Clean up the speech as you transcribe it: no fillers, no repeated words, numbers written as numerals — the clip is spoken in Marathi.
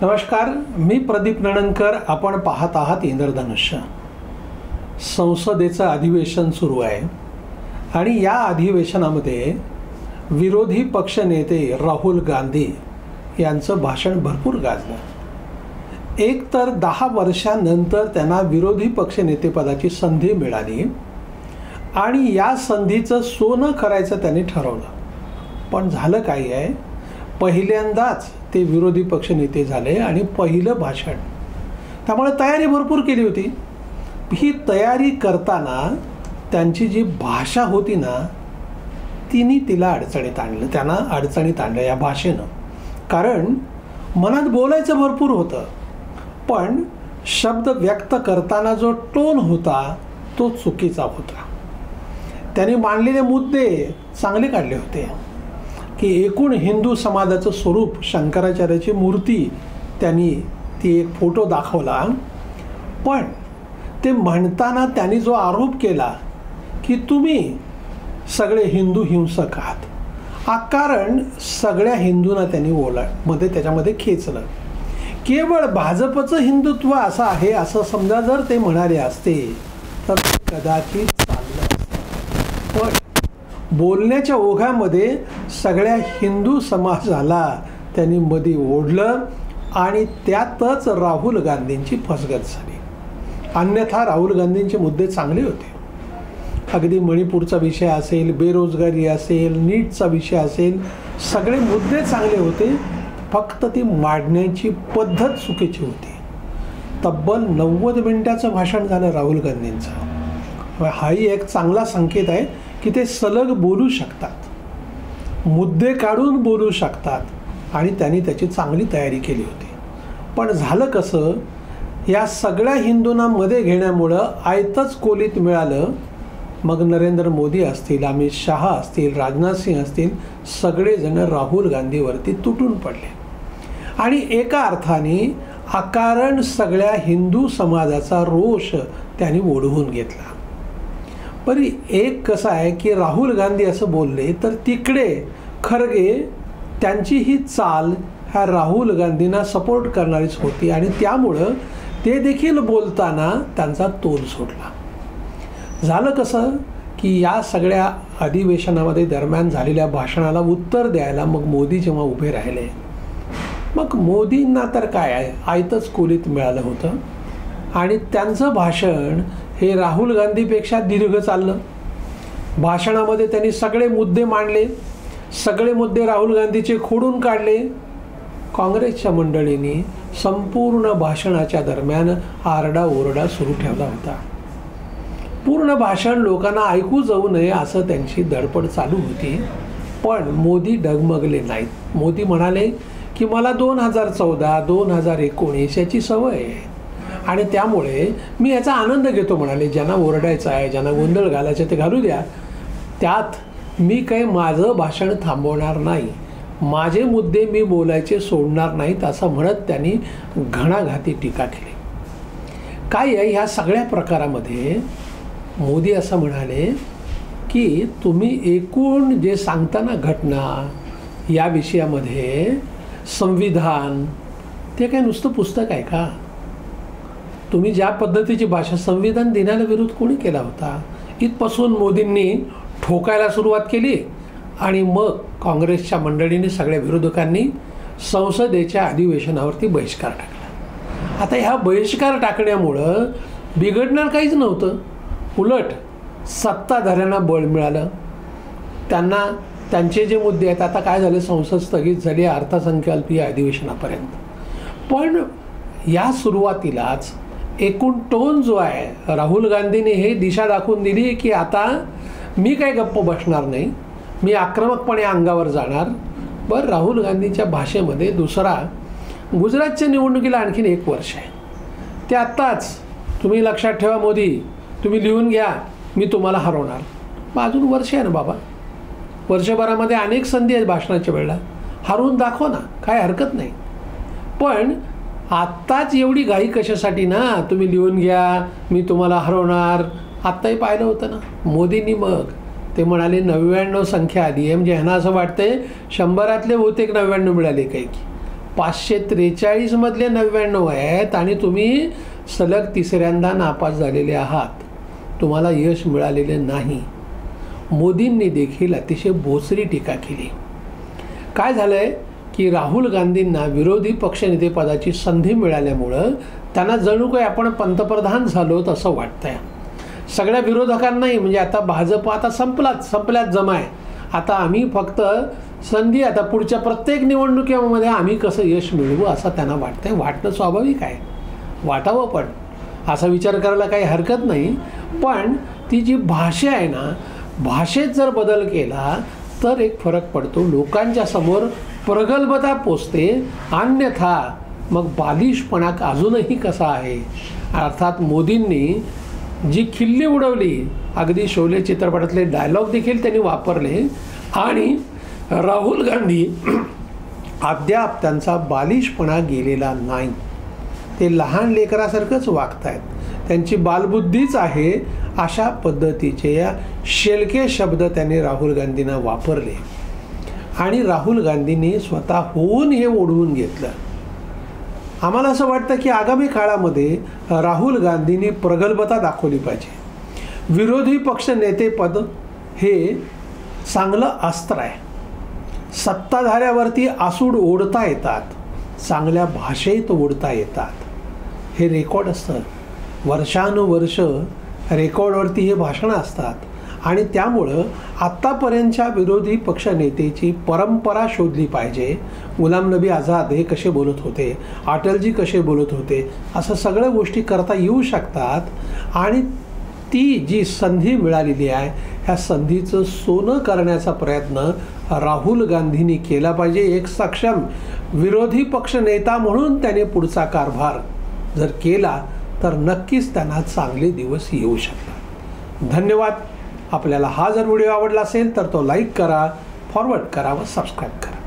नमस्कार, मी प्रदीप नणनकर. आपण पाहत आहात इंद्रधनुष्य. संसदेचं अधिवेशन सुरू आहे आणि या अधिवेशनामध्ये विरोधी पक्षनेते राहुल गांधी यांचं भाषण भरपूर गाजलं. एक तर 10 वर्षांनंतर त्यांना विरोधी पक्षनेतेपदाची संधी मिळाली आणि या संधीचं सोनं करायचं त्यांनी ठरवलं. पण झालं काय आहे, पहिल्यांदाच ते विरोधी पक्षनेते झाले आणि पहिलं भाषण, त्यामुळे तयारी भरपूर केली होती. ही तयारी करताना त्यांची जी भाषा होती ना, तिला अडचणीत आणलं या भाषेनं. कारण मनात बोलायचं भरपूर होतं, पण शब्द व्यक्त करताना जो टोन होता तो चुकीचा होता. त्यांनी मांडलेले मुद्दे चांगले काढले होते की एकूण हिंदू समाजाचं स्वरूप, शंकराचार्याची मूर्ती, त्यांनी ती एक फोटो दाखवला. पण ते म्हणताना त्यांनी जो आरोप केला की तुम्ही सगळे हिंदू हिंसक आहात, कारण सगळ्या हिंदूंना त्यांनी मध्ये त्याच्यामध्ये खेचलं. केवळ भाजपचं हिंदुत्व असं आहे असं समजा जर ते म्हणाले असते तर कदाचित चाललं असतं. पण बोलण्याच्या ओघामध्ये सगळ्या हिंदू समाजाला त्यांनी मध्ये ओढलं आणि त्यातच राहुल गांधींची फसगत झाली. अन्यथा राहुल गांधींचे मुद्दे चांगले होते. अगदी मणिपूरचा विषय असेल, बेरोजगारी असेल, नीटचा विषय असेल, सगळे मुद्दे चांगले होते. फक्त ती मांडण्याची पद्धत चुकीची होती. तब्बल 90 मिनिटाचं भाषण झालं राहुल गांधींचं. हाही एक चांगला संकेत आहे की ते सलग बोलू शकतात, मुद्दे काढून बोलू शकतात आणि त्यांनी त्याची चांगली तयारी केली होती. पण झालं कसं, या सगळ्या हिंदूंना मध्ये घेण्यामुळं आयतच कोलीत मिळालं. मग नरेंद्र मोदी असतील, अमित शहा असतील, राजनाथ सिंह असतील, सगळेजण राहुल गांधीवरती तुटून पडले आणि एका अर्थाने अकारण सगळ्या हिंदू समाजाचा रोष त्यांनी ओढवून घेतला. परी एक कसं आहे की राहुल गांधी असं बोलले तर तिकडे खरगे त्यांची ही चाल ह्या राहुल गांधींना सपोर्ट करणारीच होती आणि त्यामुळं ते देखील बोलताना त्यांचा तोल सोडला. झालं कसं की या सगळ्या अधिवेशनामध्ये दरम्यान झालेल्या भाषणाला उत्तर द्यायला मग मोदी जेव्हा उभे राहिले, मग मोदींना तर काय आहे, आयतच कोलीत मिळालं होतं आणि त्यांचं भाषण हे राहुल गांधीपेक्षा दीर्घ चाललं. भाषणामध्ये त्यांनी सगळे मुद्दे मांडले, सगळे मुद्दे राहुल गांधीचे खोडून काढले. काँग्रेसच्या मंडळींनी संपूर्ण भाषणाच्या दरम्यान आरडाओरडा सुरू ठेवला होता. पूर्ण भाषण लोकांना ऐकू जाऊ नये असं त्यांची धडपड चालू होती. पण मोदी डगमगले नाहीत. मोदी म्हणाले की मला 2014, 2019 याची सवय आहे आणि त्यामुळे मी याचा आनंद घेतो. म्हणाले ज्यांना ओरडायचं आहे, ज्यांना गोंधळ घालायचं ते घालू द्या, त्यात मी काही माझं भाषण थांबवणार नाही, माझे मुद्दे मी बोलायचे सोडणार नाहीत असं म्हणत त्यांनी घणाघाती टीका केली. काय आहे, ह्या सगळ्या प्रकारामध्ये मोदी असं म्हणाले की तुम्ही एकूण जे सांगताना घटना या विषयामध्ये संविधान, ते काय नुसतं पुस्तक आहे का? तुम्ही ज्या पद्धतीची भाषा, संविधान दिनाला विरोध कोणी केला होता? इथपासून मोदींनी ठोकायला सुरुवात केली आणि मग काँग्रेसच्या मंडळींनी, सगळ्या विरोधकांनी संसदेच्या अधिवेशनावरती बहिष्कार टाकला. आता ह्या बहिष्कार टाकण्यामुळं बिघडणार काहीच नव्हतं, उलट सत्ताधाऱ्यांना बळ मिळालं. त्यांना त्यांचे जे मुद्दे आहेत, आता काय झाले, संसद स्थगित झाली अर्थसंकल्पीय अधिवेशनापर्यंत. पण या सुरुवातीलाच एकूण टोन जो आहे, राहुल गांधीने हे दिशा दाखवून दिली की आता मी काय गप्प बसणार नाही, मी आक्रमकपणे अंगावर जाणार. बरं, राहुल गांधीच्या भाषेमध्ये दुसरा, गुजरातच्या निवडणुकीला आणखीन 1 वर्ष आहे. ते आत्ताच तुम्ही लक्षात ठेवा, मोदी तुम्ही लिहून घ्या, मी तुम्हाला हरवणार. मग अजून वर्ष आहे ना बाबा, वर्षभरामध्ये अनेक संधी आहेत भाषणाच्या वेळेला, हरवून दाखवा ना, काय हरकत नाही. पण आत्ताच एवढी घाई कशासाठी ना, तुम्ही लिहून घ्या, मी तुम्हाला हरवणार. आत्ताही पाहिलं होतं ना मोदींनी, मग ते म्हणाले 99 संख्या आली आहे, म्हणजे ह्यांना असं वाटतंय 100 बहुतेक 99 मिळाले काही. 543 मधले 99 आहेत आणि तुम्ही सलग तिसऱ्यांदा नापास झालेले आहात, तुम्हाला यश मिळालेले नाही. मोदींनी देखील अतिशय बोचरी टीका केली. काय झालंय की राहुल गांधींना विरोधी पक्षनेतेपदाची संधी मिळाल्यामुळं त्यांना जणू काही आपण पंतप्रधान झालो तसं वाटतंय. सगळ्या विरोधकांनाही, म्हणजे आता भाजप आता संपल्यात जमाय, आता आम्ही फक्त संधी, आता पुढच्या प्रत्येक निवडणुकीमध्ये आम्ही कसं यश मिळवू असं त्यांना वाटतंय. वाटणं स्वाभाविक आहे, वाटावं, पण असा विचार करायला काही हरकत नाही. पण ती जी भाषा आहे ना, भाषेत जर बदल केला तर एक फरक पडतो, लोकांच्या समोर प्रगल्भता पोचते. अन्यथा मग बालिशपणा अजूनही कसा आहे. अर्थात मोदींनी जी खिल्ली उडवली, अगदी शोले चित्रपटातले डायलॉग देखील त्यांनी वापरले, आणि राहुल गांधी अद्याप त्यांचा बालिशपणा गेलेला नाही. ते लहान लेकरासारखंच वागत आहेत, त्यांची बालबुद्धीच आहे, अशा पद्धतीचे या शेलके शब्द त्यांनी राहुल गांधींना वापरले. आणि राहुल गांधींनी स्वतःहून हे ओढवून घेतलं. आम्हाला असं वाटतं की आगामी काळामध्ये राहुल गांधींनी प्रगल्भता दाखवली पाहिजे. विरोधी पक्ष नेतेपद हे चांगलं अस्त्र आहे. सत्ताधाऱ्यावरती आसूड ओढता येतात, चांगल्या भाषेत ओढता येतात. हे रेकॉर्ड असतं, वर्षानुवर्ष रेकॉर्डवरती हे भाषणं असतात. आणि त्यामुळं आत्तापर्यंतच्या विरोधी पक्षनेतेची परंपरा शोधली पाहिजे. गुलाम नबी आझाद हे कसे बोलत होते, अटलजी कसे बोलत होते, असं सगळ्या गोष्टी करता येऊ शकतात. आणि ती जी संधी मिळालेली आहे, ह्या संधीचं सोनं करण्याचा प्रयत्न राहुल गांधींनी केला पाहिजे. एक सक्षम विरोधी पक्षनेता म्हणून त्याने पुढचा कारभार जर केला तर नक्कीच त्यांना चांगले दिवस येऊ शकतात. धन्यवाद. आपल्याला हा जर व्हिडिओ आवडला असेल तर तो लाईक करा, फॉरवर्ड करा व सबस्क्राईब करा.